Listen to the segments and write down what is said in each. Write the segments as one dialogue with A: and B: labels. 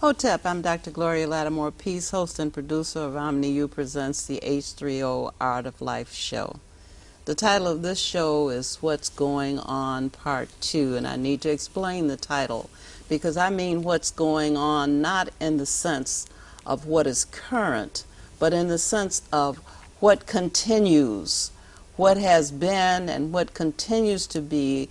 A: Hotep, I'm Dr. Gloria Lattimore Peace, host and producer of OmniU Presents the H3O Art of Life show. The title of this show is What's Going On Part 2, and I need to explain the title because I mean what's going on not in the sense of what is current, but in the sense of what continues, what has been and what continues to be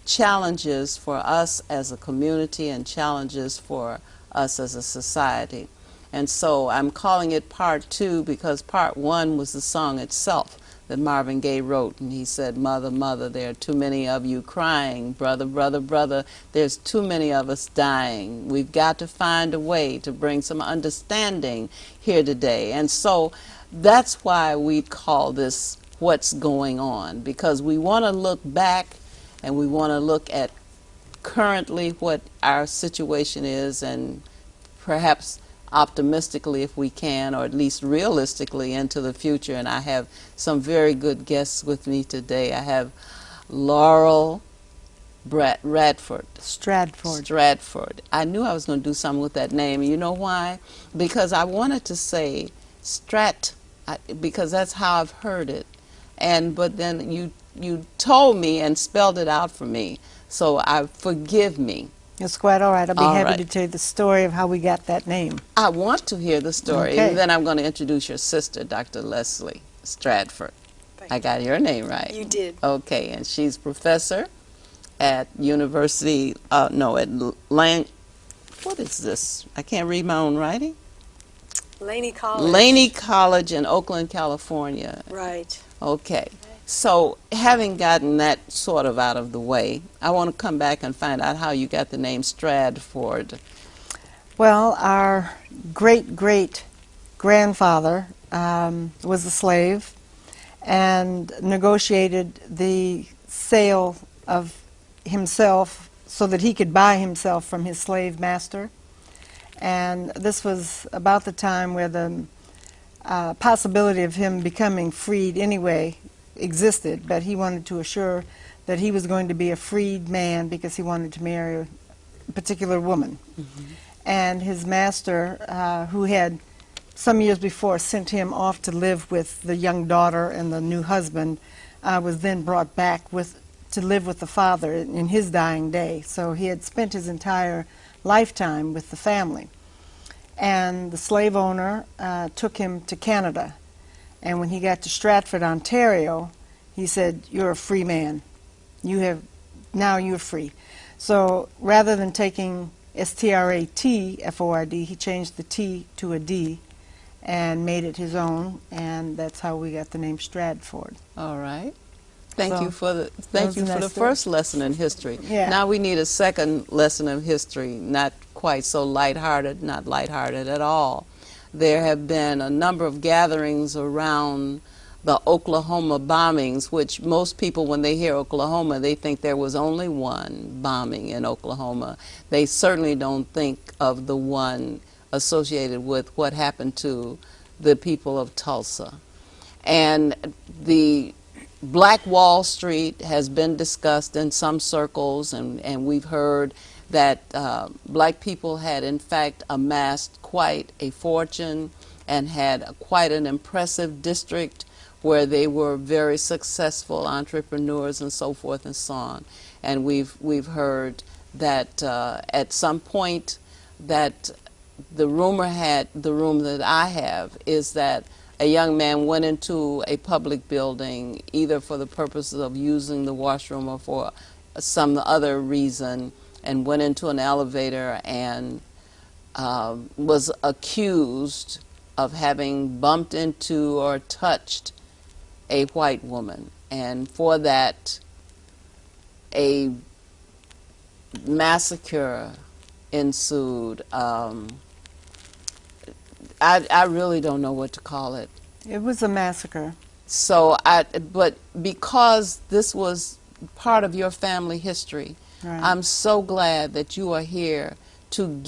A: challenges for us as a community and challenges for us as a society. And so I'm calling it Part 2 because Part 1 was the song itself that Marvin Gaye wrote, and he said, "Mother, mother, there are too many of you crying. Brother, brother, brother, there's too many of us dying. We've got to find a way to bring some understanding here today." And so that's why we call this What's Going On, because we want to look back and we want to look at currently what our situation is, and perhaps optimistically if we can, or at least realistically into the future. And I have some very good guests with me today. I have Laurel Stradford. I knew I was going to do something with that name. You know why? Because I wanted to say because that's how I've heard it. But then you told me and spelled it out for me. So forgive me.
B: It's quite all right. I'll be happy to tell you the story of how we got that name.
A: I want to hear the story.
B: Okay.
A: And then I'm going to introduce your sister, Dr. Leslie Stradford. I got your name right.
C: You did.
A: Okay, and she's professor at University, what is this? I can't read my own writing.
C: Laney College.
A: Laney College in Oakland, California.
C: Right.
A: Okay. So having gotten that sort of out of the way, I want to come back and find out how you got the name Stradford.
B: Well, our great-great-grandfather was a slave and negotiated the sale of himself so that he could buy himself from his slave master. And this was about the time where the possibility of him becoming freed anyway existed, but he wanted to assure that he was going to be a freed man because he wanted to marry a particular woman. Mm-hmm. And his master, who had some years before sent him off to live with the young daughter and the new husband, was then brought back to live with the father in his dying day. So he had spent his entire lifetime with the family. And the slave owner took him to Canada. And when he got to Stratford, Ontario, he said, "You're a free man. Now you're free." So rather than taking S-T-R-A-T-F-O-R-D, he changed the T to a D and made it his own, and that's how we got the name Stradford.
A: All right. Thank you for the first lesson in history.
B: Yeah.
A: Now we need a second lesson of history, not quite so lighthearted, not lighthearted at all. There have been a number of gatherings around the Oklahoma bombings, which most people, when they hear Oklahoma, they think there was only one bombing in Oklahoma. They certainly don't think of the one associated with what happened to the people of Tulsa. And the Black Wall Street has been discussed in some circles, and we've heard that black people had in fact amassed quite a fortune and had quite an impressive district where they were very successful entrepreneurs and so forth and so on. And we've heard that at some point that the rumor that I have is that a young man went into a public building either for the purposes of using the washroom or for some other reason, and went into an elevator and was accused of having bumped into or touched a white woman. And for that, a massacre ensued. I really don't know what to call it.
B: It was a massacre.
A: So but because this was part of your family history, right, I'm so glad that you are here to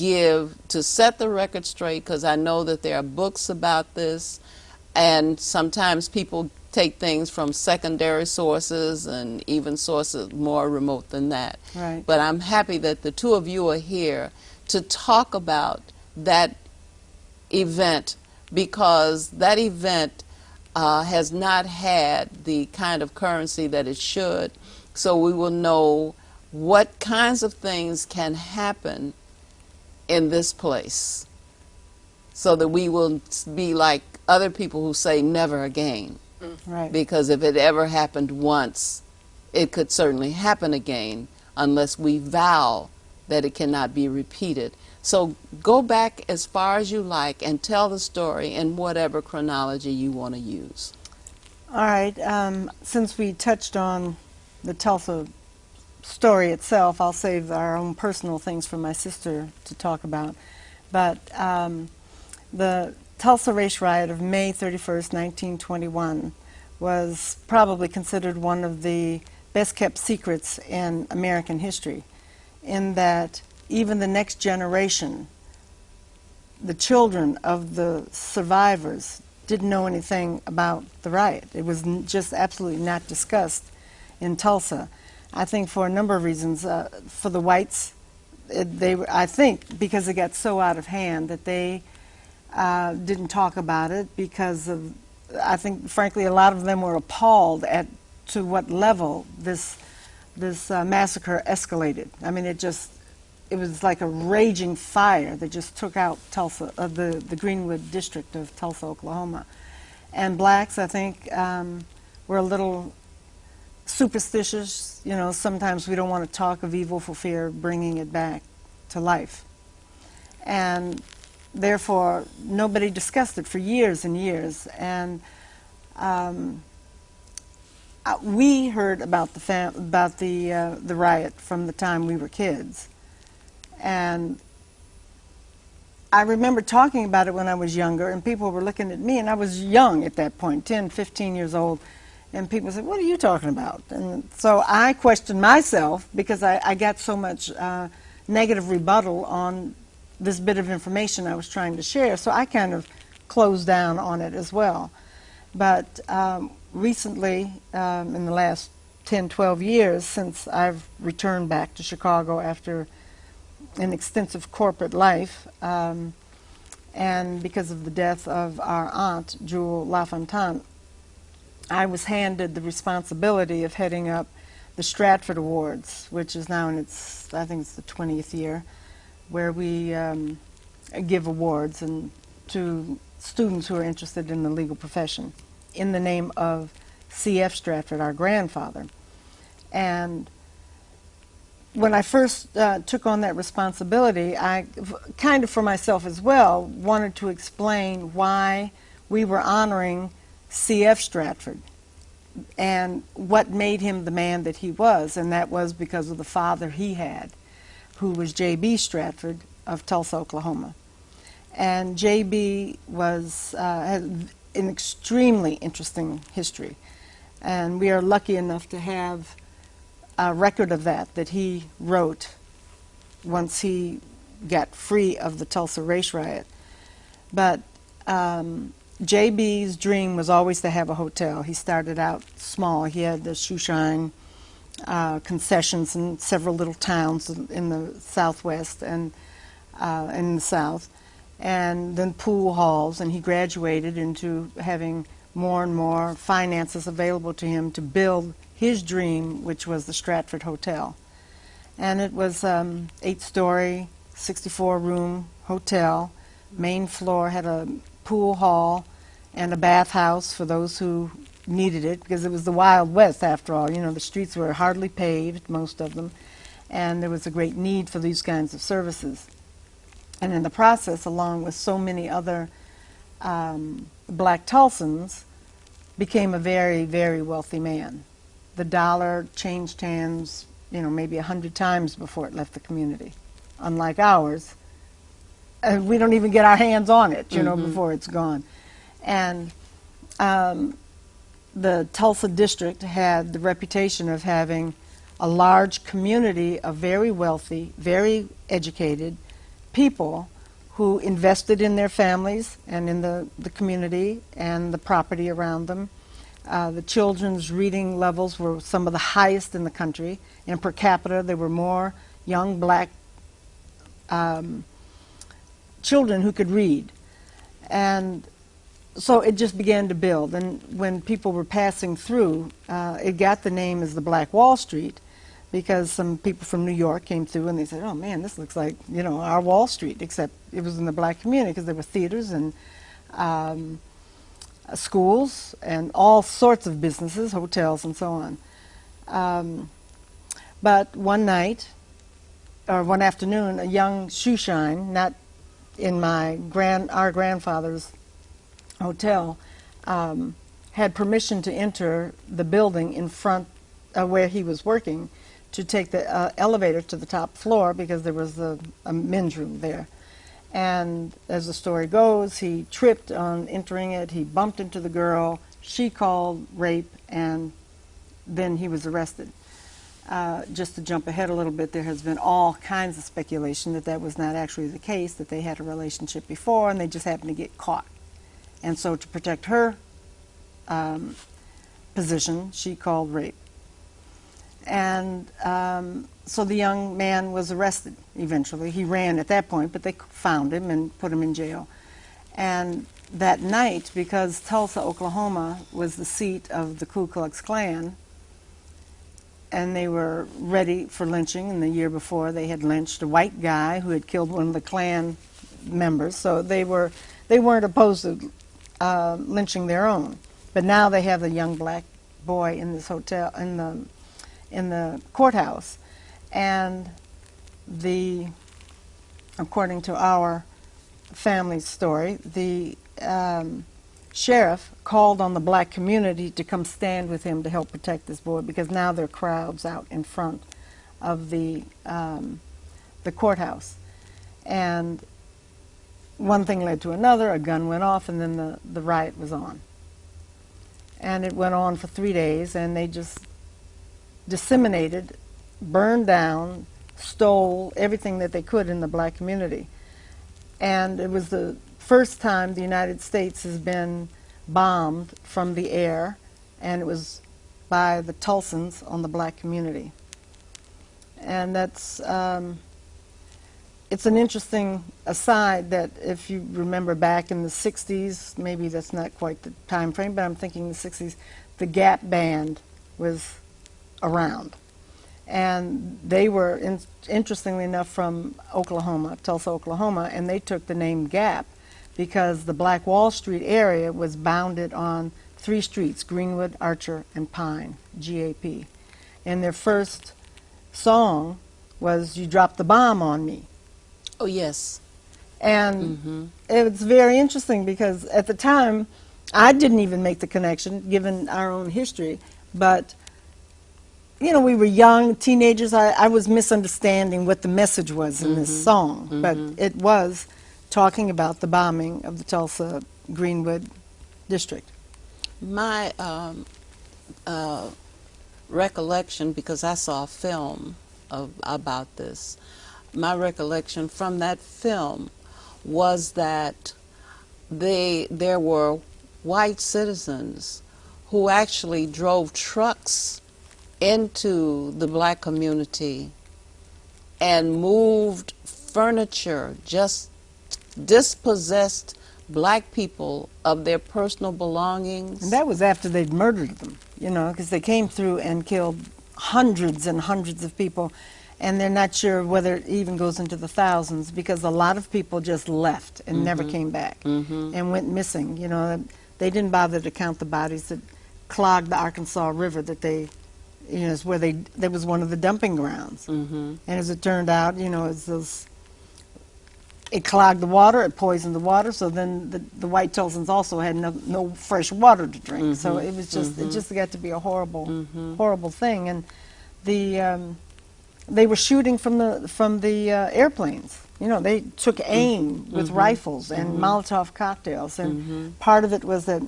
A: set the record straight, because I know that there are books about this, and sometimes people take things from secondary sources and even sources more remote than that.
B: Right.
A: But I'm happy that the two of you are here to talk about that event, because that event has not had the kind of currency that it should. So we will know what kinds of things can happen in this place, so that we will be like other people who say never again.
B: Right.
A: Because if it ever happened once, it could certainly happen again, unless we vow that it cannot be repeated. So go back as far as you like and tell the story in whatever chronology you want to use.
B: All right. Since we touched on the Tulsa story itself, I'll save our own personal things for my sister to talk about. But the Tulsa race riot of May 31st, 1921 was probably considered one of the best-kept secrets in American history, in that even the next generation, the children of the survivors, didn't know anything about the riot. It was just absolutely not discussed in Tulsa. I think for a number of reasons. For the whites, I think because it got so out of hand that they didn't talk about it, because of, I think, frankly, a lot of them were appalled at to what level this massacre escalated. I mean, it was like a raging fire that just took out Tulsa, the Greenwood district of Tulsa, Oklahoma. And blacks, I think, were a little superstitious. You know, sometimes we don't want to talk of evil for fear of bringing it back to life. And therefore, nobody discussed it for years and years. And we heard about the riot from the time we were kids. And I remember talking about it when I was younger, and people were looking at me, and I was young at that point, 10, 15 years old, and people said, "What are you talking about?" And so I questioned myself, because I got so much negative rebuttal on this bit of information I was trying to share, so I kind of closed down on it as well. But recently, in the last 10, 12 years, since I've returned back to Chicago after an extensive corporate life, and because of the death of our aunt, Jewel LaFontaine, I was handed the responsibility of heading up the Stradford Awards, which is now in its, I think it's the 20th year, where we give awards to students who are interested in the legal profession, in the name of C.F. Stratford, our grandfather. And when I first took on that responsibility, I kind of for myself as well wanted to explain why we were honoring C.F. Stratford and what made him the man that he was, and that was because of the father he had, who was J.B. Stratford of Tulsa, Oklahoma. And J.B. had an extremely interesting history, and we are lucky enough to have a record of that he wrote once he got free of the Tulsa race riot. But J.B.'s dream was always to have a hotel. He started out small. He had the shoeshine concessions in several little towns in the Southwest and in the South, and then pool halls, and he graduated into having more and more finances available to him to build his dream, which was the Stratford Hotel. And it was 8-story, 64-room hotel. Main floor had a pool hall and a bathhouse for those who needed it, because it was the Wild West after all. You know, the streets were hardly paved, most of them, and there was a great need for these kinds of services. And in the process, along with so many other black Tulsans, became a very, very wealthy man. The dollar changed hands, you know, maybe 100 times before it left the community. Unlike ours, we don't even get our hands on it, you know, before it's gone. And the Tulsa district had the reputation of having a large community of very wealthy, very educated people who invested in their families and in the community and the property around them. The children's reading levels were some of the highest in the country, and per capita there were more young black children who could read. And so it just began to build. And when people were passing through, it got the name as the Black Wall Street, because some people from New York came through and they said, oh man, this looks like, you know, our Wall Street, except it was in the black community, because there were theaters and schools and all sorts of businesses, hotels and so on. But one night, or one afternoon, a young shoeshine, not in our grandfather's hotel, had permission to enter the building in front where he was working, to take the elevator to the top floor, because there was a men's room there. And as the story goes, he tripped on entering it, he bumped into the girl, she called rape, and then he was arrested. Just to jump ahead a little bit, there has been all kinds of speculation that that was not actually the case, that they had a relationship before and they just happened to get caught. And so to protect her position, she called rape. And so the young man was arrested eventually. He ran at that point, but they found him and put him in jail. And that night, because Tulsa, Oklahoma was the seat of the Ku Klux Klan, and they were ready for lynching, and the year before they had lynched a white guy who had killed one of the Klan members, so they weren't opposed to lynching their own. But now they have a young black boy in this hotel, in the courthouse, and according to our family's story, the sheriff called on the black community to come stand with him to help protect this boy, because now there are crowds out in front of the courthouse. And one thing led to another, a gun went off, and then the riot was on. And it went on for 3 days, and they just disseminated, burned down, stole everything that they could in the black community. And it was the first time the United States has been bombed from the air, and it was by the Tulsans on the black community. And that's, it's an interesting aside that if you remember back in the 60s, maybe that's not quite the time frame, but I'm thinking the 60s, the Gap Band was around. And they were, interestingly enough, from Oklahoma, Tulsa, Oklahoma, and they took the name Gap because the Black Wall Street area was bounded on 3 streets, Greenwood, Archer, and Pine, G-A-P. And their first song was You Dropped the Bomb on Me.
A: Oh, yes.
B: And it was very interesting because at the time, I didn't even make the connection, given our own history, but you know, we were young, teenagers. I was misunderstanding what the message was in this song, but it was talking about the bombing of the Tulsa Greenwood district.
A: My recollection, because I saw a film about this, my recollection from that film was that there were white citizens who actually drove trucks into the black community and moved furniture, just dispossessed black people of their personal belongings.
B: And that was after they'd murdered them, you know, because they came through and killed hundreds and hundreds of people, and they're not sure whether it even goes into the thousands, because a lot of people just left and never came back and went missing. You know, they didn't bother to count the bodies that clogged the Arkansas River that they, you know, is where that was one of the dumping grounds. And as it turned out, you know, it clogged the water, it poisoned the water, so then the white Tulsans also had no fresh water to drink. So it was just, it just got to be a horrible, horrible thing. And they were shooting from the airplanes. You know, they took aim with rifles and Molotov cocktails. And part of it was that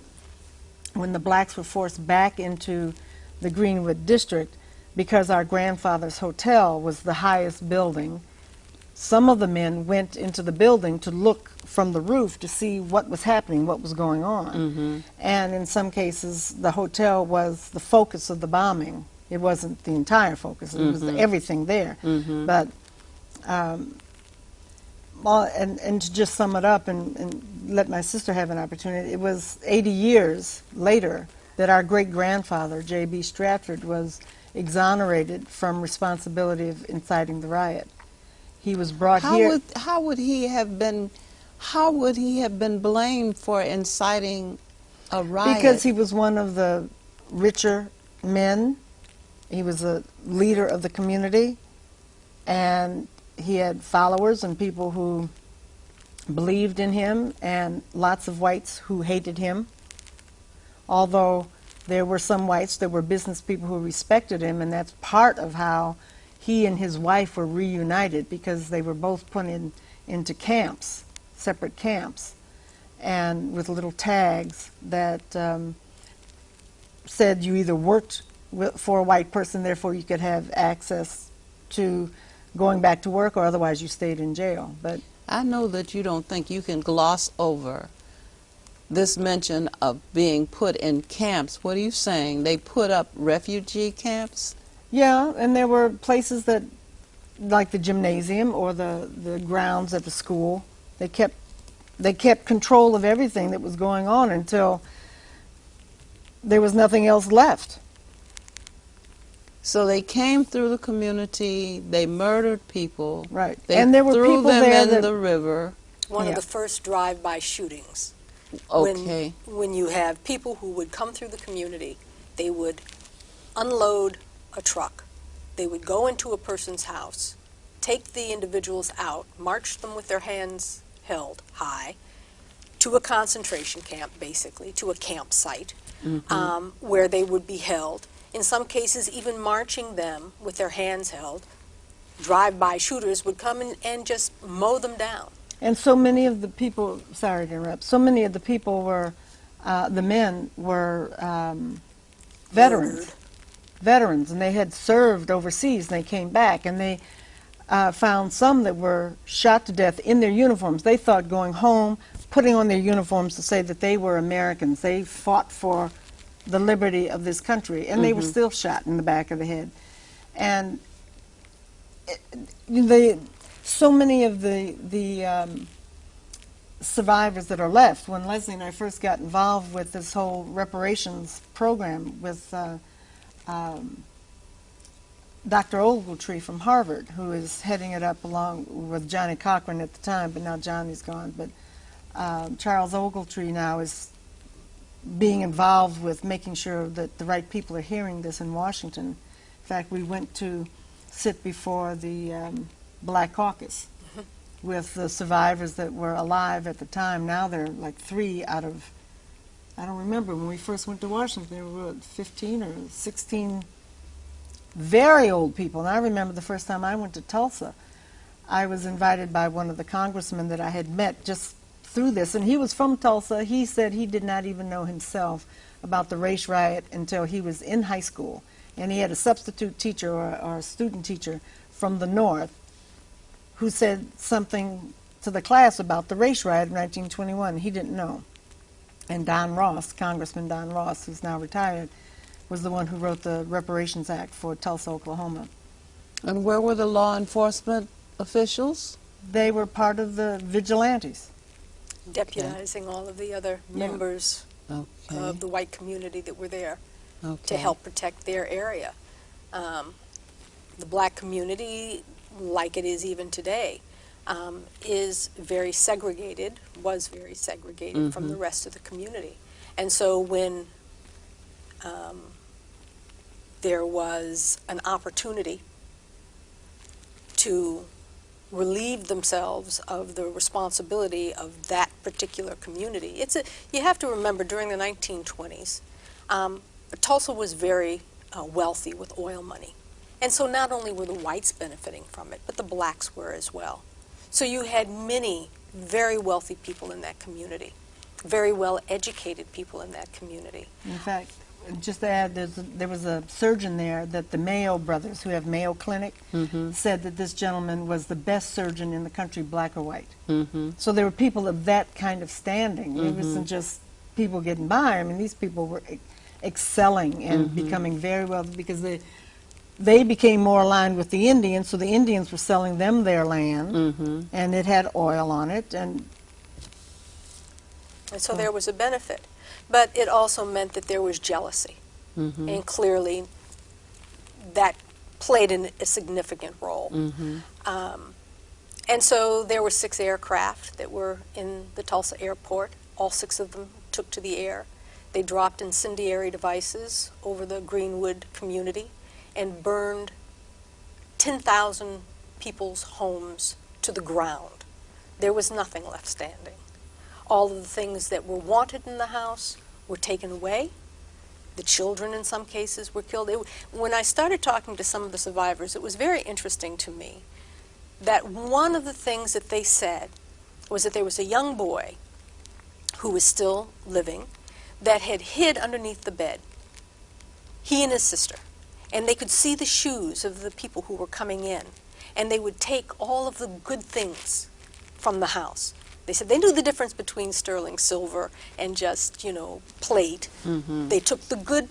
B: when the blacks were forced back into the Greenwood district, because our grandfather's hotel was the highest building, some of the men went into the building to look from the roof to see what was happening, what was going on. And in some cases, the hotel was the focus of the bombing. It wasn't the entire focus, it was everything there. But and to just sum it up and let my sister have an opportunity, it was 80 years later that our great-grandfather, J.B. Stratford, was exonerated from responsibility of inciting the riot. He was brought here.
A: How would he have been blamed for inciting a riot?
B: Because he was one of the richer men. He was a leader of the community, and he had followers and people who believed in him, and lots of whites who hated him. Although there were some whites that were business people who respected him, and that's part of how he and his wife were reunited, because they were both put into camps, separate camps, and with little tags that said you either worked for a white person, therefore you could have access to going back to work, or otherwise you stayed in jail. But
A: I know that you don't think you can gloss over this mention of being put in camps. What are you saying? They put up refugee camps?
B: yeah, and there were places that, like the gymnasium or the grounds at the school, they kept control of everything that was going on until there was nothing else left.
A: So they came through the community, they murdered people.
B: Right.
A: They
B: And there were
A: threw
B: people
A: them
B: there
A: in
B: that-
A: the river.
C: One
B: Yeah.
C: of the first drive-by shootings.
A: Okay.
C: When you have people who would come through the community, they would unload a truck. They would go into a person's house, take the individuals out, march them with their hands held high to a concentration camp, basically, to a campsite, where they would be held. In some cases, even marching them with their hands held, drive-by shooters would come in and just mow them down.
B: And so many of the people, sorry to interrupt, so many of the people were, the men were veterans.
C: Murdered.
B: Veterans, and they had served overseas, and they came back, and they found some that were shot to death in their uniforms. They thought going home, putting on their uniforms to say that they were Americans, they fought for the liberty of this country, and they were still shot in the back of the head. And so many of the survivors that are left, when Leslie and I first got involved with this whole reparations program with Dr. Ogletree from Harvard, who is heading it up along with Johnny Cochran at the time, but now Johnny's gone. But Charles Ogletree now is being involved with making sure that the right people are hearing this in Washington. In fact, we went to sit before the Black Caucus with the survivors that were alive at the time. Now they're like 3 out of, I don't remember, when we first went to Washington, there were 15 or 16 very old people. And I remember the first time I went to Tulsa, I was invited by one of the congressmen that I had met just through this, and he was from Tulsa. He said he did not even know himself about the race riot until he was in high school, and he had a substitute teacher or a student teacher from the North who said something to the class about the race riot of 1921. He didn't know. And Don Ross, Congressman Don Ross, who's now retired, was the one who wrote the Reparations Act for Tulsa, Oklahoma.
A: And where were the law enforcement officials?
B: They were part of the vigilantes.
C: Deputizing all of the other members
A: Okay.
C: of the white community that were there
A: Okay.
C: to help protect their area. The black community, like it is even today, is very segregated, was very segregated from the rest of the community. And so when there was an opportunity to relieve themselves of the responsibility of that particular community. You have to remember, during the 1920s, Tulsa was very wealthy with oil money. And so not only were the whites benefiting from it, but the blacks were as well. So you had many very wealthy people in that community, very well-educated people in that community.
B: In fact, just to add, there was a surgeon there that the Mayo brothers, who have Mayo Clinic, said that this gentleman was the best surgeon in the country, black or white. So there were people of that kind of standing. It wasn't just people getting by. I mean, these people were excelling and becoming very wealthy, because they became more aligned with the Indians, so the Indians were selling them their land, and it had oil on it, and
C: so there was a benefit. But it also meant that there was jealousy. And clearly that played a significant role. And so there were 6 aircraft that were in the Tulsa airport. All 6 of them took to the air. They dropped incendiary devices over the Greenwood community and burned 10,000 people's homes to the ground. There was nothing left standing. All of the things that were wanted in the house were taken away. The children, in some cases, were killed. When I started talking to some of the survivors, it was very interesting to me that one of the things that they said was that there was a young boy who was still living that had hid underneath the bed, he and his sister, and they could see the shoes of the people who were coming in, and they would take all of the good things from the house. They said they knew the difference between sterling silver and just, plate. They took the good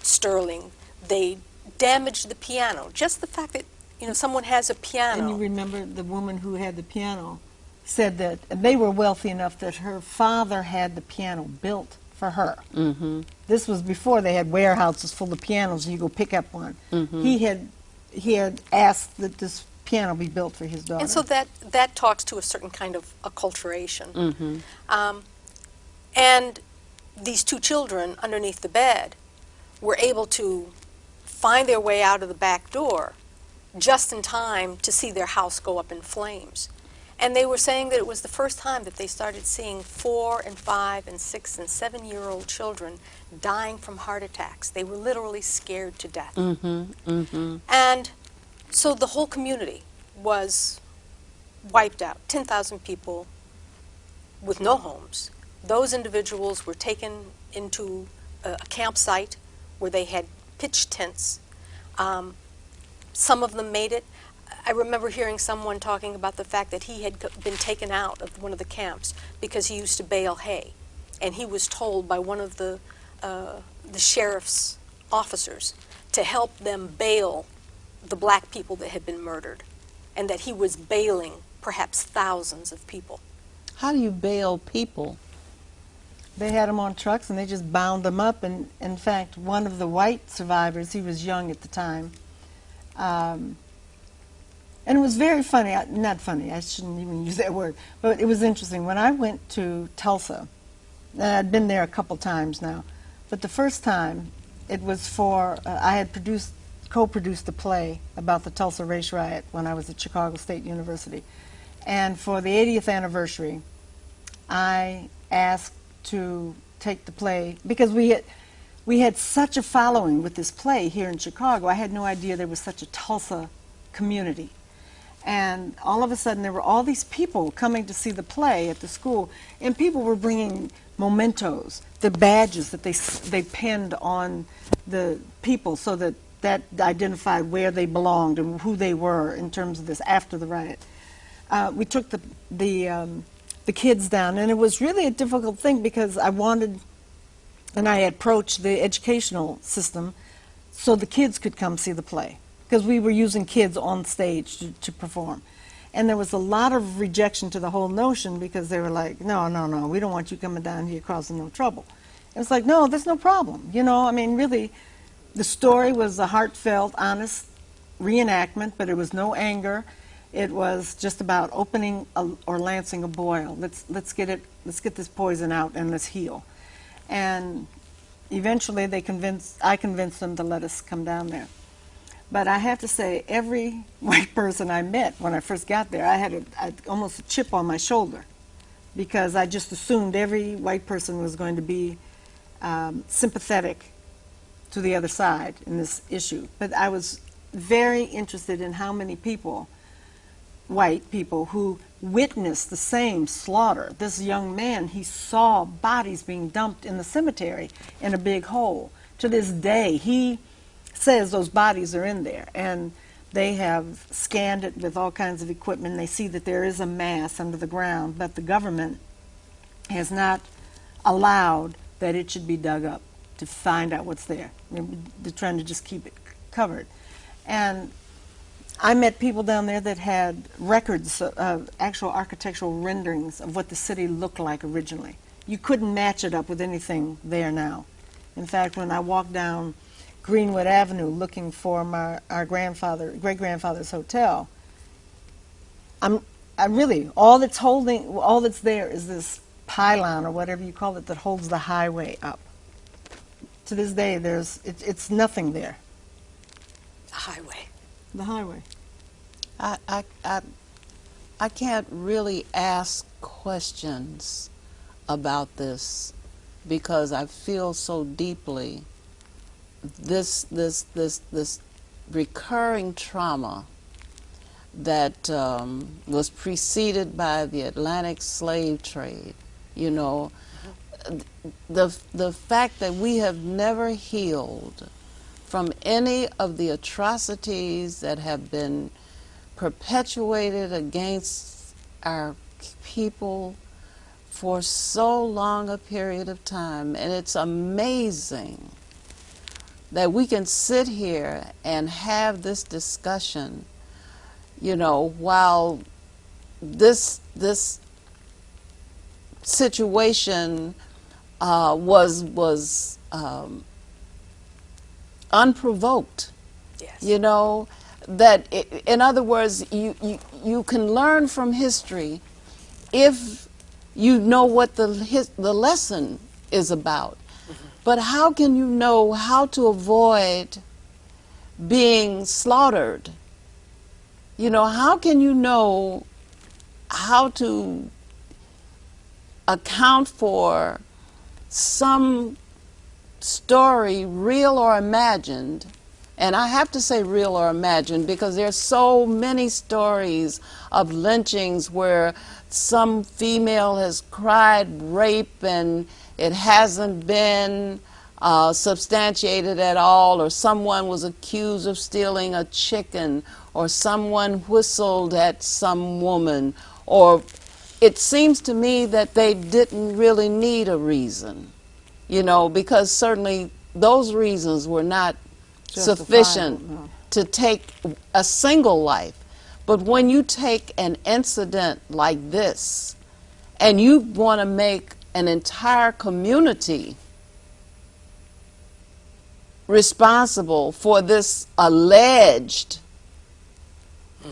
C: sterling, they damaged the piano. Just the fact that, someone has a piano.
B: And you remember the woman who had the piano said that they were wealthy enough that her father had the piano built for her. This was before they had warehouses full of pianos and you go pick up one. He had asked that this piano be built for his daughter.
C: And so that talks to a certain kind of acculturation. And these 2 children underneath the bed were able to find their way out of the back door just in time to see their house go up in flames. And they were saying that it was the first time that they started seeing 4 and 5 and 6 and 7-year-old children dying from heart attacks. They were literally scared to death. And so the whole community was wiped out. 10,000 people with no homes. Those individuals were taken into a campsite where they had pitched tents. Some of them made it. I remember hearing someone talking about the fact that he had been taken out of one of the camps because he used to bale hay. And he was told by one of the sheriff's officers to help them bail the black people that had been murdered, and that he was bailing perhaps thousands of people.
A: How do you bail people?
B: They had them on trucks and they just bound them up. And in fact, one of the white survivors, he was young at the time, and it was very funny, not funny, I shouldn't even use that word, but it was interesting. When I went to Tulsa, and I'd been there a couple times now, but the first time it was for, I had co-produced a play about the Tulsa race riot when I was at Chicago State University. And for the 80th anniversary, I asked to take the play, because we had such a following with this play here in Chicago. I had no idea there was such a Tulsa community. And all of a sudden there were all these people coming to see the play at the school, and people were bringing mementos, the badges that they pinned on the people so that identified where they belonged and who they were in terms of this after the riot. We took the kids down, and it was really a difficult thing because I wanted, and I approached the educational system so the kids could come see the play, because we were using kids on stage to perform. And there was a lot of rejection to the whole notion because they were like, no, we don't want you coming down here causing no trouble. And it's like, no, there's no problem. I mean, really, the story was a heartfelt, honest reenactment, but it was no anger. It was just about opening or lancing a boil. Let's get this poison out and let's heal. And eventually I convinced them to let us come down there. But I have to say, every white person I met when I first got there, I had almost a chip on my shoulder, because I just assumed every white person was going to be sympathetic to the other side in this issue. But I was very interested in how many people, white people, who witnessed the same slaughter. This young man, he saw bodies being dumped in the cemetery in a big hole. To this day, he says those bodies are in there, and they have scanned it with all kinds of equipment, and they see that there is a mass under the ground, but the government has not allowed that it should be dug up to find out what's there. They're trying to just keep it covered. And I met people down there that had records of actual architectural renderings of what the city looked like originally. You couldn't match it up with anything there now. In fact, when I walked down Greenwood Avenue looking for our great-grandfather's hotel, I really, all that's there is this pylon or whatever you call it that holds the highway up. To this day, it's nothing there.
C: A highway.
B: The highway.
A: I can't really ask questions about this because I feel so deeply this recurring trauma that was preceded by the Atlantic slave trade. You know, the fact that we have never healed from any of the atrocities that have been perpetuated against our people for so long a period of time. And it's amazing that we can sit here and have this discussion, you know, while this situation was unprovoked.
C: Yes.
A: You know, that in other words, you can learn from history if you know what the lesson is about. Mm-hmm. But how can you know how to avoid being slaughtered? You know, how can you know how to account for some story, real or imagined? And I have to say real or imagined because there's so many stories of lynchings where some female has cried rape and it hasn't been substantiated at all, or someone was accused of stealing a chicken, or someone whistled at some woman, or it seems to me that they didn't really need a reason, you know, because certainly those reasons were not sufficient to take a single life. But when you take an incident like this and you want to make an entire community responsible for this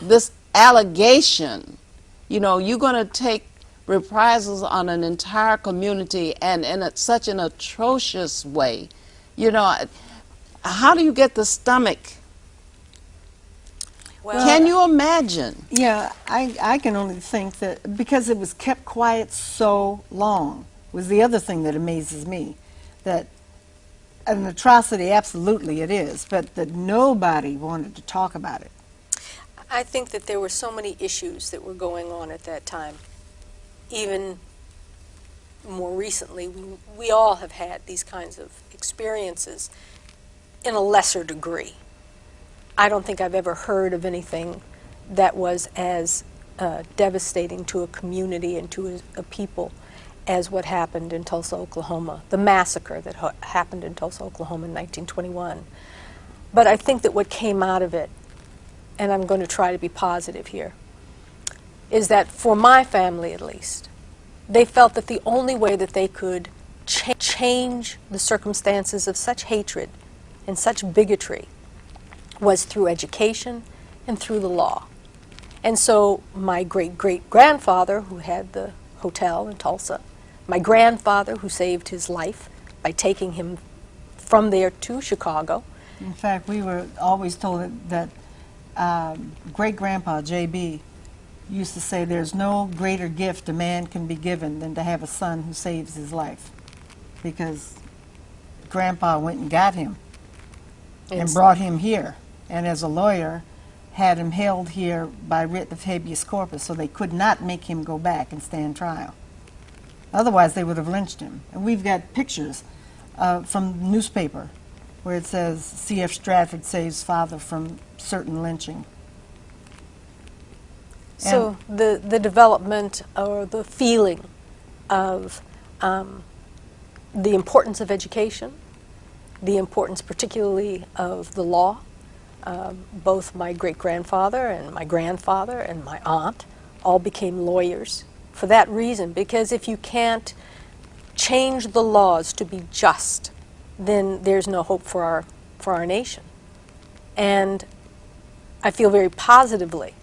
A: this allegation, you know, you're going to take reprisals on an entire community and in such an atrocious way. You know, how do you get the stomach?
C: Well,
A: can you imagine?
B: Yeah, I can only think that because it was kept quiet so long was the other thing that amazes me. That an atrocity, absolutely it is, but that nobody wanted to talk about it.
C: I think that there were so many issues that were going on at that time. Even more recently, we all have had these kinds of experiences in a lesser degree. I don't think I've ever heard of anything that was as devastating to a community and to a people as what happened in Tulsa, Oklahoma, the massacre that happened in Tulsa, Oklahoma in 1921. But I think that what came out of it, and I'm going to try to be positive here, is that for my family at least, they felt that the only way that they could change the circumstances of such hatred and such bigotry was through education and through the law. And so my great-great-grandfather, who had the hotel in Tulsa, my grandfather, who saved his life by taking him from there to Chicago.
B: In fact, we were always told that great-grandpa, J.B., used to say there's no greater gift a man can be given than to have a son who saves his life, because Grandpa went and got him and brought him here, and as a lawyer had him held here by writ of habeas corpus, so they could not make him go back and stand trial. Otherwise, they would have lynched him. And we've got pictures from the newspaper where it says, C.F. Stradford saves father from certain lynching.
C: So the development or the feeling of the importance of education, the importance particularly of the law, Both my great-grandfather and my grandfather and my aunt all became lawyers for that reason, because if you can't change the laws to be just, then there's no hope for our nation. And I feel very positively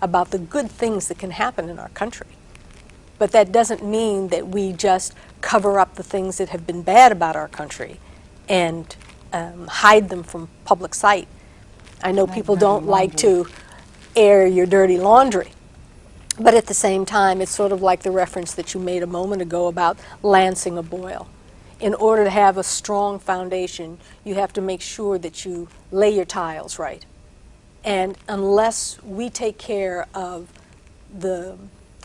C: about the good things that can happen in our country. But that doesn't mean that we just cover up the things that have been bad about our country and hide them from public sight. I know people don't like to air your dirty laundry, but at the same time, it's sort of like the reference that you made a moment ago about lancing a boil. In order to have a strong foundation, you have to make sure that you lay your tiles right. And unless we take care of the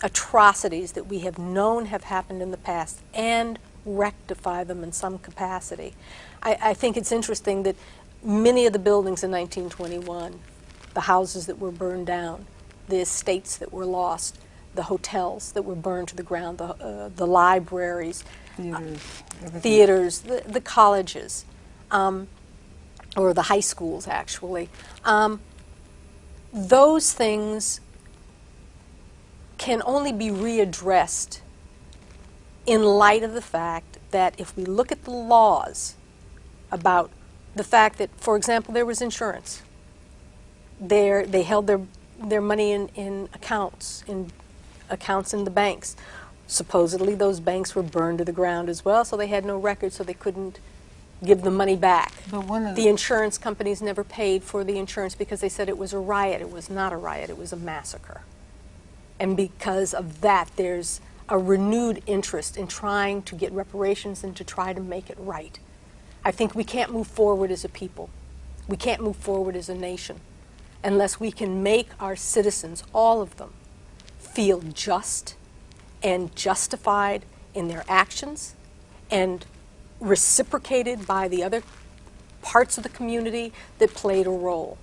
C: atrocities that we have known have happened in the past and rectify them in some capacity, I think it's interesting that many of the buildings in 1921, the houses that were burned down, the estates that were lost, the hotels that were burned to the ground, the libraries, theaters, the colleges, or the high schools actually, those things can only be readdressed in light of the fact that if we look at the laws about the fact that, for example, there was insurance. They held their money in accounts in the banks. Supposedly those banks were burned to the ground as well, so they had no record, so they couldn't give the money back. But the insurance companies never paid for the insurance because they said it was a riot. It was not a riot, it was a massacre. And because of that, there's a renewed interest in trying to get reparations and to try to make it right. I think we can't move forward as a people. We can't move forward as a nation unless we can make our citizens, all of them, feel just and justified in their actions and reciprocated by the other parts of the community that played a role.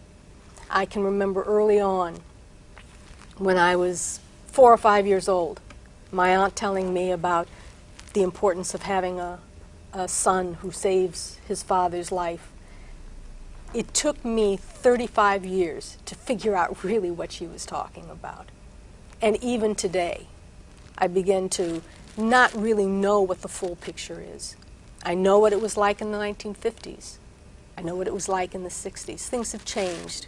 C: I can remember early on when I was 4 or 5 years old, my aunt telling me about the importance of having a son who saves his father's life. It took me 35 years to figure out really what she was talking about. And even today, I begin to not really know what the full picture is. I know what it was like in the 1950s. I know what it was like in the 60s. Things have changed.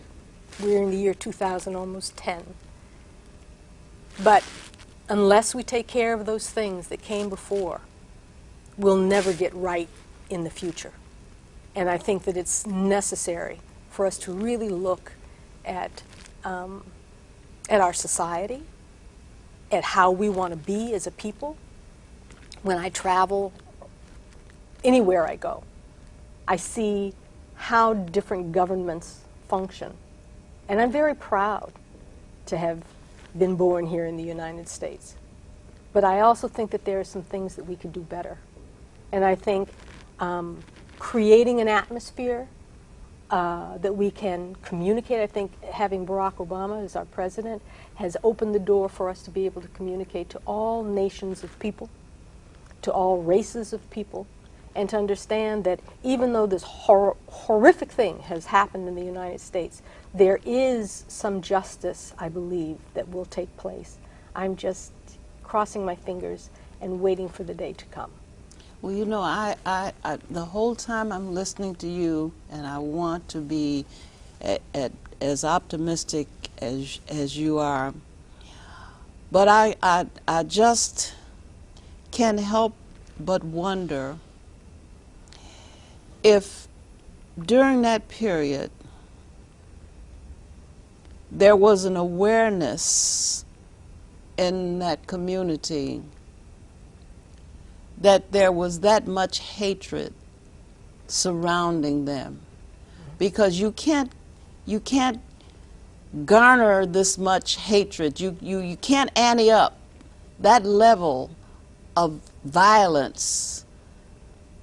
C: We're in the year 2000, almost 10. But unless we take care of those things that came before, we'll never get right in the future. And I think that it's necessary for us to really look at our society, at how we want to be as a people. When I travel, anywhere I go, I see how different governments function. And I'm very proud to have been born here in the United States. But I also think that there are some things that we could do better. And I think creating an atmosphere that we can communicate, I think having Barack Obama as our president has opened the door for us to be able to communicate to all nations of people, to all races of people, and to understand that even though this horrific thing has happened in the United States, there is some justice, I believe, that will take place. I'm just crossing my fingers and waiting for the day to come.
A: Well, you know, I the whole time I'm listening to you, and I want to be as optimistic as you are, but I just can't help but wonder if during that period there was an awareness in that community that there was that much hatred surrounding them, because you can't garner this much hatred. You can't ante up that level of violence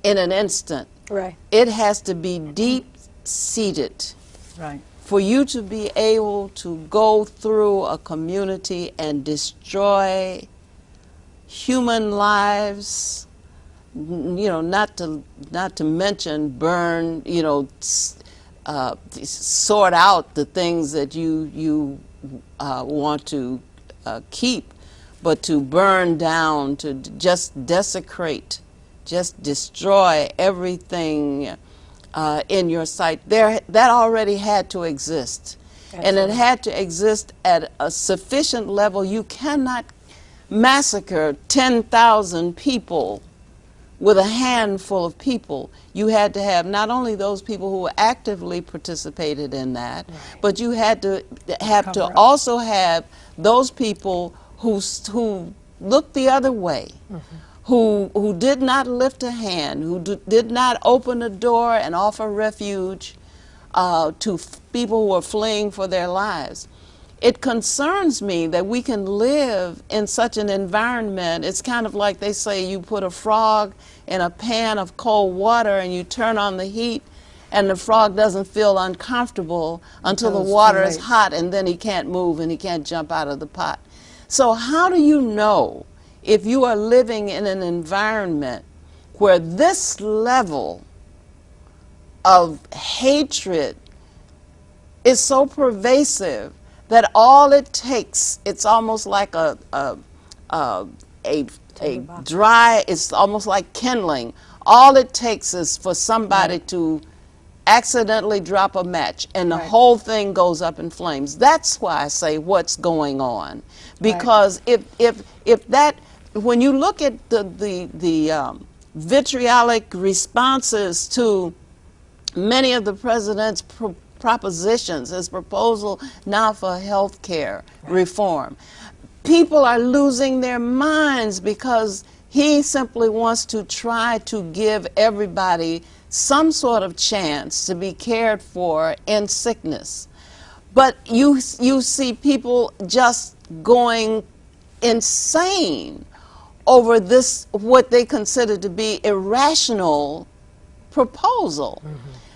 A: in an instant.
C: Right.
A: It has to be deep-seated.
B: Right.
A: For you to be able to go through a community and destroy human lives, you know, not to mention burn, you know, sort out the things that you want to keep, but to burn down, to just desecrate, just destroy everything in your sight, that already had to exist.
C: Absolutely.
A: And it had to exist at a sufficient level. You cannot massacre 10,000 people with a handful of people. You had to have not only those people who actively participated in that, but you had to also have those people who looked the other way, who did not lift a hand, who did not open a door and offer refuge to people who are fleeing for their lives. It concerns me that we can live in such an environment. It's kind of like they say you put a frog in a pan of cold water and you turn on the heat and the frog doesn't feel uncomfortable until the water is hot, and then he can't move and he can't jump out of the pot. So how do you know if you are living in an environment where this level of hatred is so pervasive that all it takes, it's almost like a dry, it's almost like kindling. All it takes is for somebody to accidentally drop a match and the whole thing goes up in flames. That's why I say what's going on. Because if that, when you look at the vitriolic responses to many of the president's propositions, his proposal now for health care reform, people are losing their minds because he simply wants to try to give everybody some sort of chance to be cared for in sickness. But you see people just going insane over this, what they consider to be irrational proposal.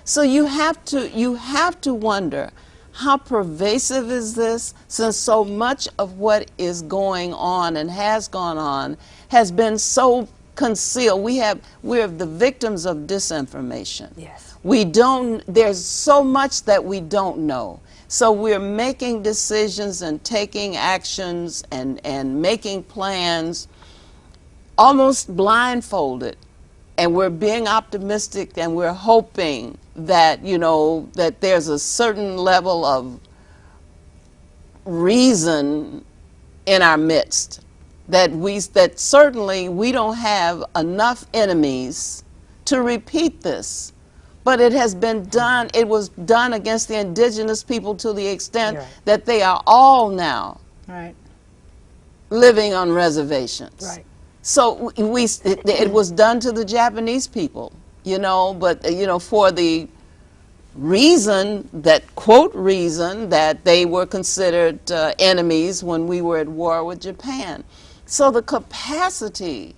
A: So you have to wonder, how pervasive is this, since so much of what is going on and has gone on has been so concealed. We're the victims of disinformation.
C: Yes.
A: There's so much that we don't know. So we're making decisions and taking actions and making plans almost blindfolded. And we're being optimistic and we're hoping that, that there's a certain level of reason in our midst, that certainly we don't have enough enemies to repeat this. But it has been done, it was done against the indigenous people to the extent that they are all now living on reservations. So it was done to the Japanese people, but for the reason that, quote, reason that they were considered enemies when we were at war with Japan. So the capacity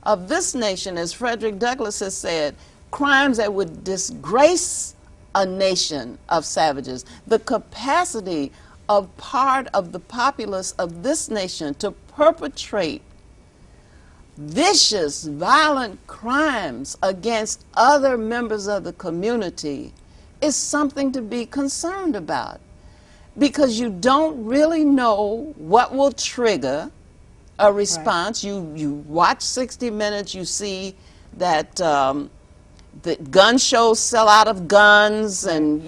A: of this nation, as Frederick Douglass has said, crimes that would disgrace a nation of savages, the capacity of part of the populace of this nation to perpetrate vicious, violent crimes against other members of the community is something to be concerned about, because you don't really know what will trigger a response. You watch 60 Minutes, you see that the gun shows sell out of guns, and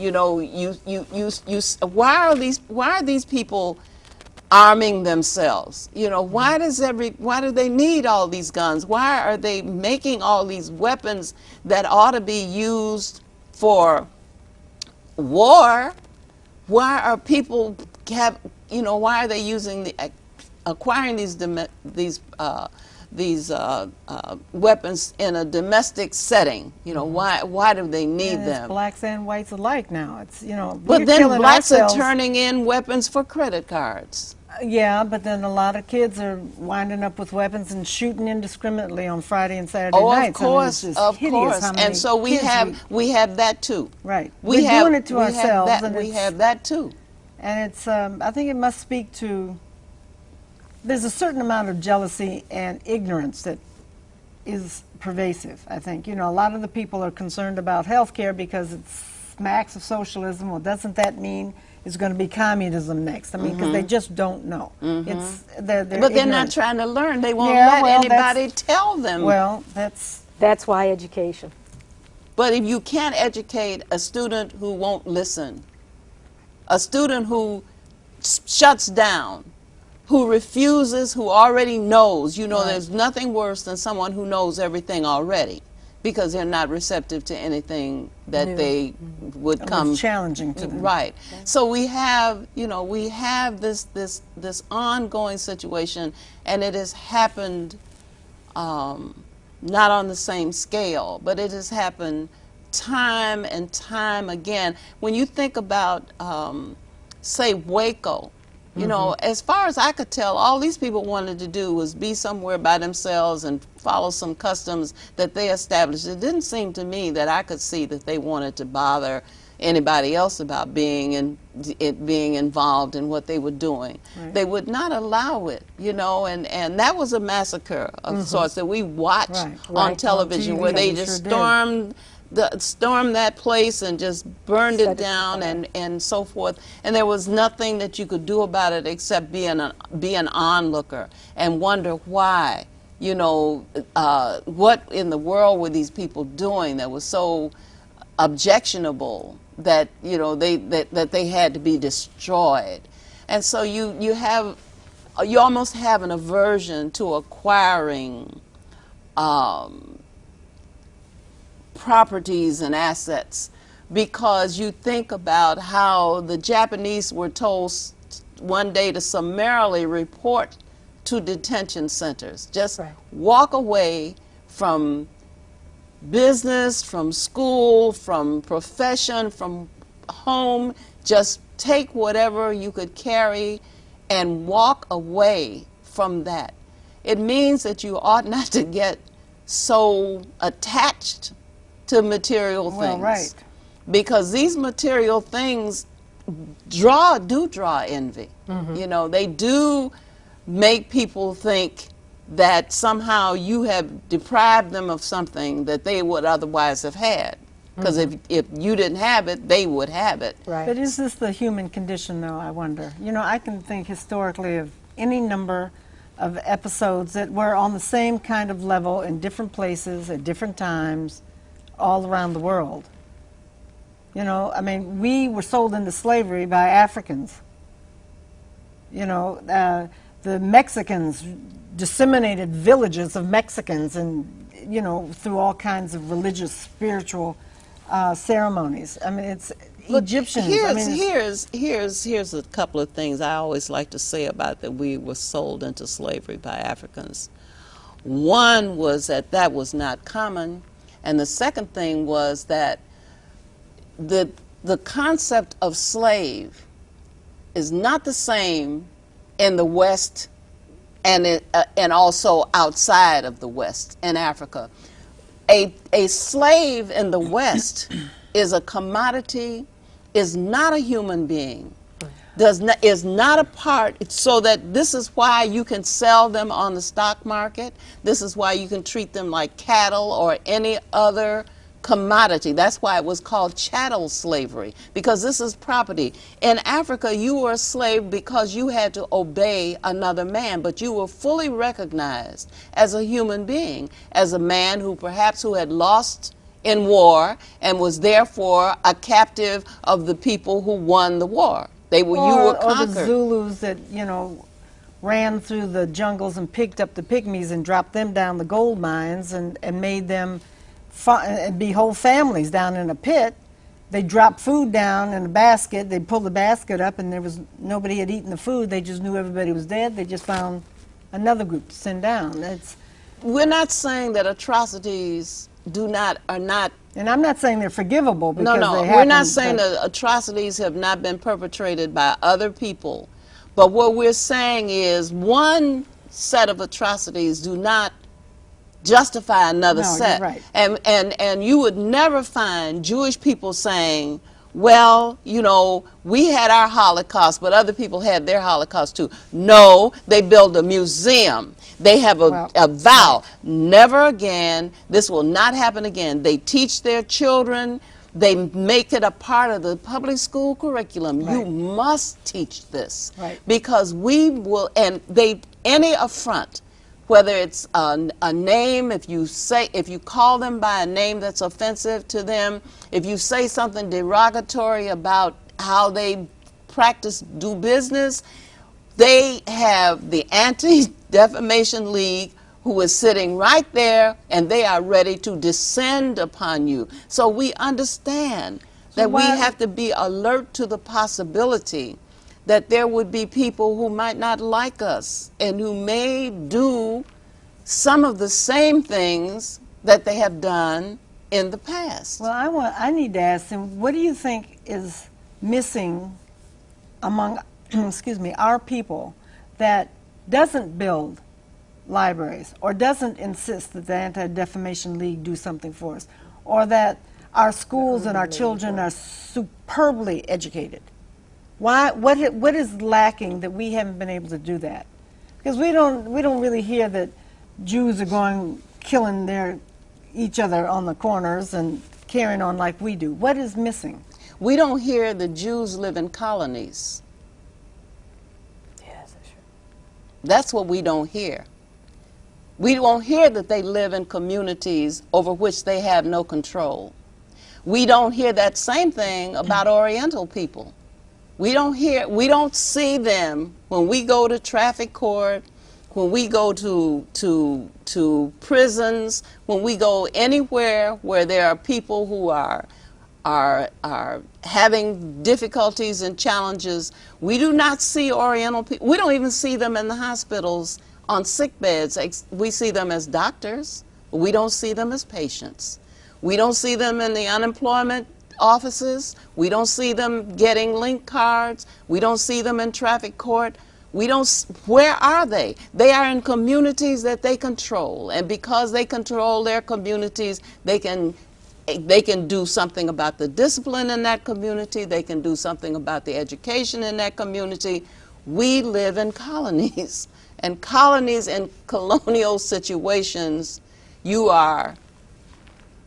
A: why are these people arming themselves? Why do they need all these guns? Why are they making all these weapons that ought to be used for war? Why are people why are they using acquiring these weapons in a domestic setting? Why do they need them?
B: It's blacks and whites alike now. It's
A: But then blacks are turning in weapons for credit cards.
B: Yeah, but then a lot of kids are winding up with weapons and shooting indiscriminately on Friday and Saturday nights.
A: Of course, and so we have that too.
B: Right, we're doing it to ourselves, and
A: we have that too.
B: And it's I think it must speak to, there's a certain amount of jealousy and ignorance that is pervasive, I think. A lot of the people are concerned about health care because it's smacks of socialism. Well, doesn't that mean it's going to be communism next? I mean, because they just don't know. It's they're
A: But they're not
B: ignorant.
A: trying to learn. They won't
B: Yeah,
A: let
B: well,
A: anybody tell them.
B: Well, that's
D: That's why education.
A: But if you can't educate a student who won't listen, a student who shuts down, who refuses, who already knows, there's nothing worse than someone who knows everything already, because they're not receptive to anything that they would come
B: challenging to them.
A: Right. So we have, this ongoing situation, and it has happened not on the same scale, but it has happened time and time again. When you think about, say, Waco, as far as I could tell, all these people wanted to do was be somewhere by themselves and follow some customs that they established. It didn't seem to me that I could see that they wanted to bother anybody else about being involved in what they were doing.
B: Right.
A: They would not allow it, and that was a massacre of sorts that we watched on
D: Right.
A: television,
B: On TV,
A: where they
B: they
A: just
B: sure did.
A: stormed that place and just burned
D: Set
A: it
D: it
A: down
D: fire.
A: and so forth. And there was nothing that you could do about it except be an onlooker and wonder why. What in the world were these people doing that was so objectionable that that they had to be destroyed. And so you almost have an aversion to acquiring properties and assets, because you think about how the Japanese were told one day to summarily report to detention centers. Just
D: Right.
A: walk away from business, from school, from profession, from home. Just take whatever you could carry and walk away from that. It means that you ought not to get so attached to material things.
B: Well, right.
A: Because these material things do draw envy. They do make people think that somehow you have deprived them of something that they would otherwise have had. Because if you didn't have it, they would have it.
D: Right.
B: But is this the human condition, though, I wonder? I can think historically of any number of episodes that were on the same kind of level in different places at different times all around the world. I mean, we were sold into slavery by Africans. The Mexicans disseminated villages of Mexicans and, through all kinds of religious, spiritual ceremonies. I mean, it's Egyptians.
A: Here's a couple of things I always like to say about that we were sold into slavery by Africans. One was that was not common, and the second thing was that the concept of slave is not the same in the West and also outside of the West in Africa. A slave in the West is a commodity, is not a human being, is not a part, so that this is why you can sell them on the stock market. This is why you can treat them like cattle or any other commodity. That's why it was called chattel slavery, because this is property. In Africa, you were a slave because you had to obey another man, but you were fully recognized as a human being, as a man who had lost in war and was therefore a captive of the people who won the war. You were conquered.
B: Or the Zulus that, ran through the jungles and picked up the pygmies and dropped them down the gold mines and made them be whole families down in a pit. They dropped food down in a basket. They pulled the basket up, and nobody had eaten the food. They just knew everybody was dead. They just found another group to send down.
A: We're not saying that atrocities are not.
B: And I'm not saying they're forgivable because they happen.
A: We're not saying that atrocities have not been perpetrated by other people. But what we're saying is one set of atrocities do not justify another set.
B: You're right.
A: And you would never find Jewish people saying, well, we had our Holocaust, but other people had their Holocaust too. No, they build a museum. They have a vow. Never again. This will not happen again. They teach their children They make it a part of the public school curriculum.
B: Right.
A: You must teach this.
B: Right.
A: Because we will, and any affront, whether it's a name, if you call them by a name that's offensive to them, if you say something derogatory about how they do business, they have the Anti-Defamation League who is sitting right there, and they are ready to descend upon you. So we understand that we have to be alert to the possibility that there would be people who might not like us and who may do some of the same things that they have done in the past.
B: Well, I need to ask him, what do you think is missing among, excuse me, our people that doesn't build libraries, or doesn't insist that the Anti-Defamation League do something for us, or that our schools and our children are superbly educated? What is lacking that we haven't been able to do that? Because we don't really hear that Jews are killing each other on the corners and carrying on like we do. What is missing?
A: We don't hear the Jews live in colonies.
C: Yes, that's true.
A: That's what we don't hear. We don't hear that they live in communities over which they have no control. We don't hear that same thing about Oriental people. We don't see them when we go to traffic court, when we go to prisons, when we go anywhere where there are people who are having difficulties and challenges. We do not see Oriental people. We don't even see them in the hospitals on sick beds. We see them as doctors, but we don't see them as patients. We don't see them in the unemployment offices. We don't see them getting link cards. We don't see them in traffic court. Where are they? They are in communities that they control, and because they control their communities, they can do something about the discipline in that community. They can do something about the education in that community. We live in colonies. And colonies in colonial situations, you are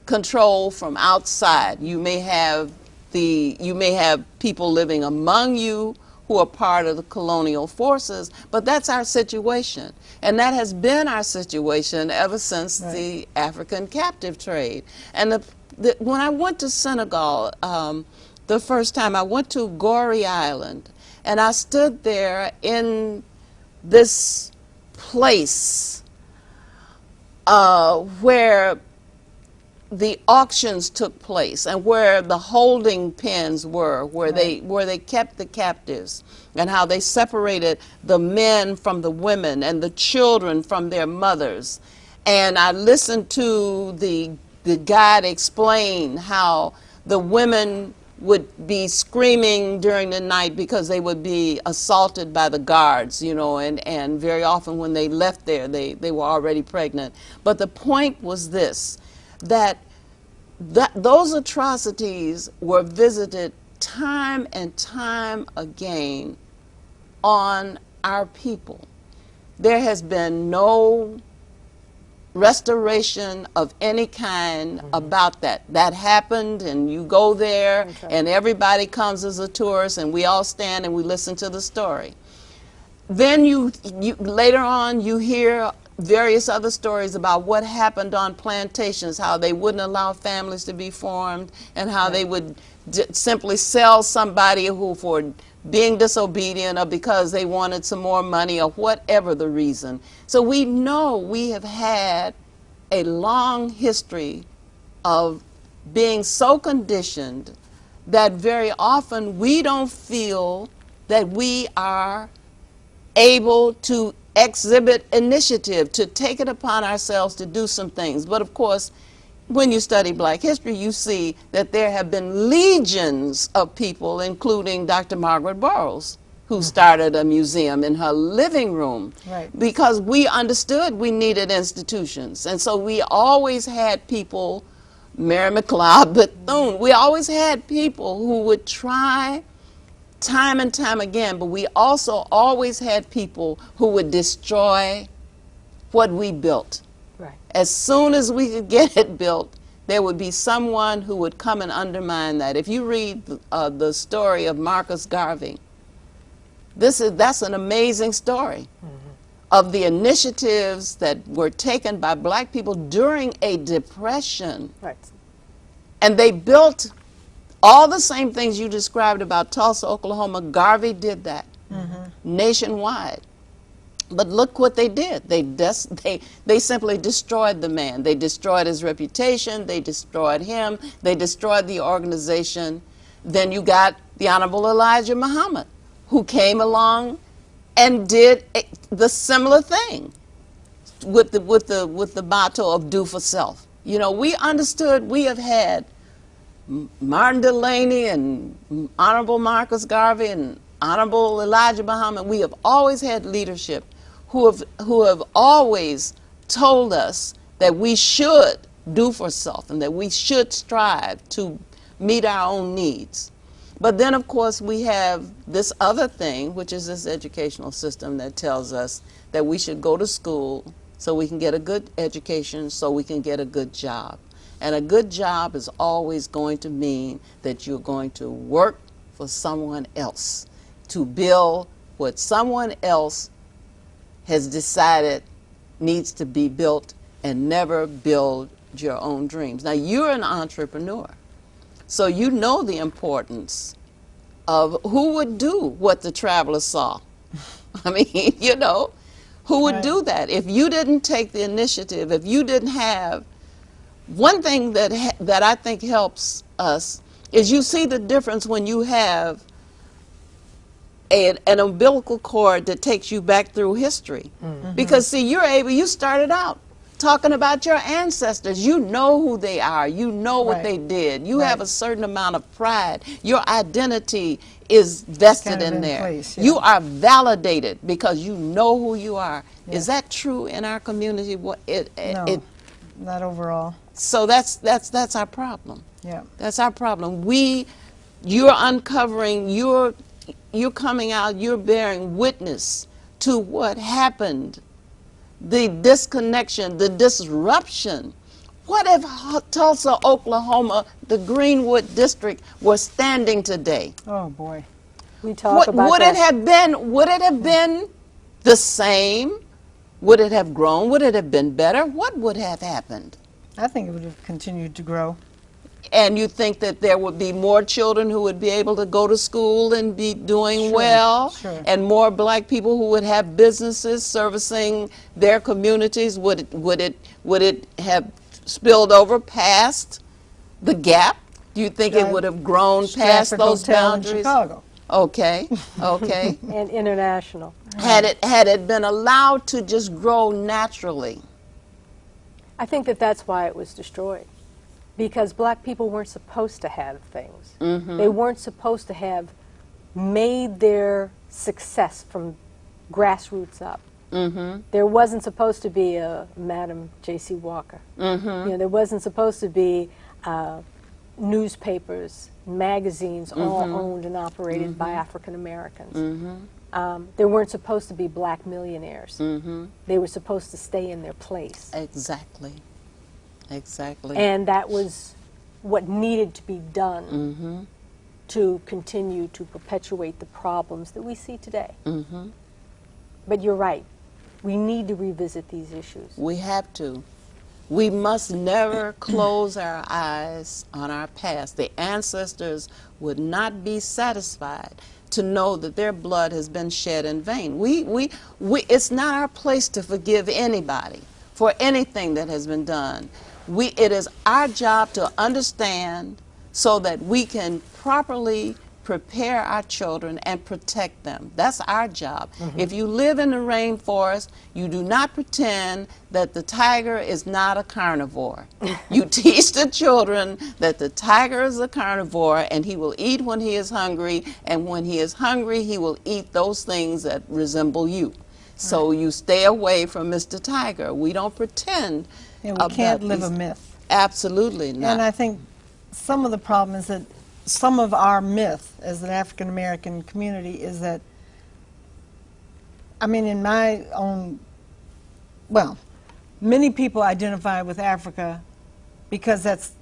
A: controlled from outside. You may have people living among you who are part of the colonial forces, but that's our situation. And that has been our situation ever since the African captive trade. And when I went to Senegal, the first time I went to Gorée Island, and I stood there in this place where the auctions took place and where the holding pens were, where they kept the captives, and how they separated the men from the women and the children from their mothers. And I listened to the guide explain how the women would be screaming during the night because they would be assaulted by the guards, you know, and very often when they left there, they were already pregnant. But the point was this, that those atrocities were visited time and time again on our people. There has been no restoration of any kind about that. That happened, and you go there, and everybody comes as a tourist, and we all stand and we listen to the story. Then later on you hear various other stories about what happened on plantations, how they wouldn't allow families to be formed, and how they would simply sell somebody who, for being disobedient or because they wanted some more money or whatever the reason. So we know we have had a long history of being so conditioned that very often we don't feel that we are able to exhibit initiative, to take it upon ourselves to do some things. But of course, when you study Black history, you see that there have been legions of people, including Dr. Margaret Burroughs, who started a museum in her living room, because we understood we needed institutions. And so we always had people, Mary McLeod Bethune, we always had people who would try time and time again, but we also always had people who would destroy what we built. As soon as we could get it built, there would be someone who would come and undermine that. If you read the story of Marcus Garvey, that's an amazing story of the initiatives that were taken by black people during a depression.
C: Right.
A: And they built all the same things you described about Tulsa, Oklahoma. Garvey did that nationwide. But look what they did. They simply destroyed the man. They destroyed his reputation. They destroyed him. They destroyed the organization. Then you got the Honorable Elijah Muhammad, who came along and did the similar thing with the motto of do for self. You know, we understood. We have had Martin Delany and Honorable Marcus Garvey and Honorable Elijah Muhammad. We have always had leadership who have always told us that we should do for self and that we should strive to meet our own needs. But then, of course, we have this other thing, which is this educational system that tells us that we should go to school so we can get a good education, so we can get a good job. And a good job is always going to mean that you're going to work for someone else, to build what someone else has decided needs to be built, and never build your own dreams. Now, you're an entrepreneur, so you know the importance of who would do what the travelers saw. I mean, you know, who would do that? If you didn't take the initiative, if you didn't have, one thing that I think helps us is you see the difference when you have an umbilical cord that takes you back through history. Because see, you started out talking about your ancestors. You know who they are. You know what they did. You have a certain amount of pride. Your identity is vested in there.
B: Place,
A: You are validated because you know who you are. Is that true in our community?
B: No, not overall.
A: So that's our problem.
B: Yeah.
A: That's our problem. You're uncovering, you're coming out, you're bearing witness to what happened, the disconnection, the disruption. What if Tulsa, Oklahoma, the Greenwood district, were standing today?
B: Oh boy.
C: We talk about
A: Would
C: that.
A: would it have been the same? Would it have grown? Would it have been better? What would have happened?
B: I think it would have continued to grow.
A: And you think that there would be more children who would be able to go to school and be doing well, and more black people who would have businesses servicing their communities? Would it have spilled over past the gap? Do you think it would have grown past
B: Stratford
A: those
B: Hotel in
A: boundaries?
B: Chicago.
A: Okay, okay.
C: And international.
A: Had it been allowed to just grow naturally?
C: I think that's why it was destroyed. Because black people weren't supposed to have things. They weren't supposed to have made their success from grassroots up. There wasn't supposed to be a Madam J.C. Walker. You know, there wasn't supposed to be newspapers, magazines, all owned and operated by African Americans. There weren't supposed to be black millionaires. They were supposed to stay in their place.
A: Exactly. Exactly.
C: And that was what needed to be done to continue to perpetuate the problems that we see today. But you're right. We need to revisit these issues.
A: We have to. We must never close our eyes on our past. The ancestors would not be satisfied to know that their blood has been shed in vain. It's not our place to forgive anybody for anything that has been done. It is our job to understand so that we can properly prepare our children and protect them. That's our job. If you live in the rainforest, you do not pretend that the tiger is not a carnivore. You teach the children that the tiger is a carnivore and he will eat when he is hungry, and when he is hungry, he will eat those things that resemble you. So you stay away from Mr. Tiger. We don't pretend.
B: Yeah, we can't live a myth.
A: Absolutely not.
B: And I think some of the problem is that some of our myth as an African American community is that, I mean, in my own, well, many people identify with Africa because that's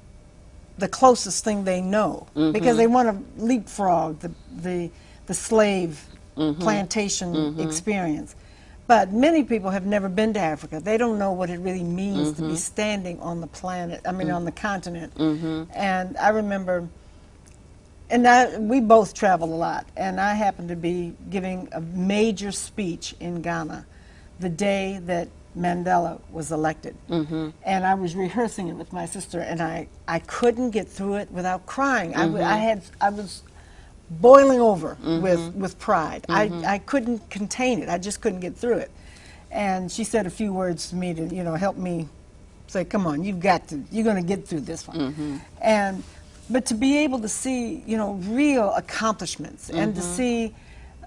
B: the closest thing they know, because they want to leapfrog the slave plantation experience. But many people have never been to Africa. They don't know what it really means to be standing on the planet, I mean on the continent. And I remember, and we both travel a lot, and I happened to be giving a major speech in Ghana the day that Mandela was elected. And I was rehearsing it with my sister, and I couldn't get through it without crying. I was boiling over with pride. I couldn't contain it. I just couldn't get through it. And she said a few words to me to, you know, help me say, come on, you're going to get through this one. But to be able to see, you know, real accomplishments and to see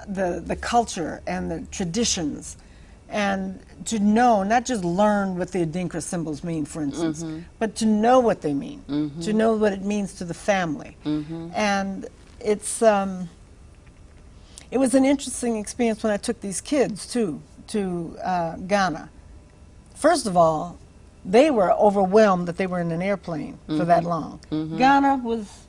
B: the culture and the traditions, and to know, not just learn what the Adinkra symbols mean, for instance, but to know what they mean, to know what it means to the family. And it was an interesting experience when I took these kids, too, to Ghana. First of all, they were overwhelmed that they were in an airplane for that long. Ghana was,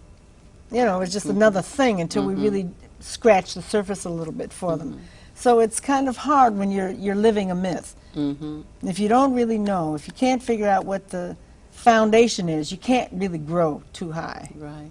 B: you know, it was just another thing until we really scratched the surface a little bit for them. So it's kind of hard when you're living a myth. If you don't really know, if you can't figure out what the foundation is, you can't really grow too high.
A: Right.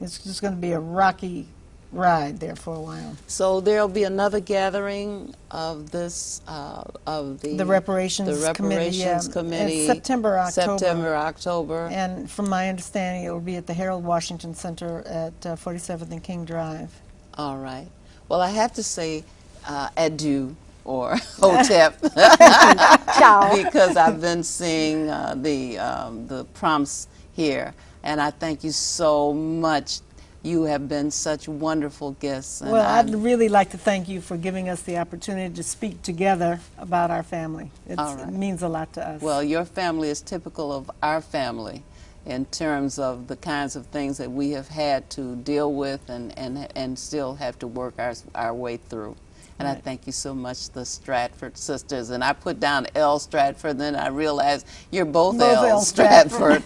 B: It's just going to be a rocky ride there for a while.
A: So there'll be another gathering of this, of
B: The Reparations Committee.
A: Committee.
B: September, October.
A: September, October.
B: And from my understanding, it will be at the Harold Washington Center at 47th and King Drive.
A: All right. Well, I have to say adieu, or Hotep,
C: Ciao.
A: because I've been seeing the prompts here, and I thank you so much. You have been such wonderful guests. And
B: Well, I'd really like to thank you for giving us the opportunity to speak together about our family.
A: All right.
B: It means a lot to us.
A: Well, your family is typical of our family in terms of the kinds of things that we have had to deal with and still have to work our way through. And I thank you so much, the Stradford sisters. And I put down L. Stradford, then I realized you're both L. Stradford.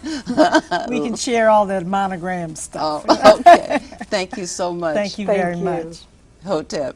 B: We can share all that monogram stuff.
A: Oh, okay. Thank you so much.
B: Thank you very much.
A: Hotep.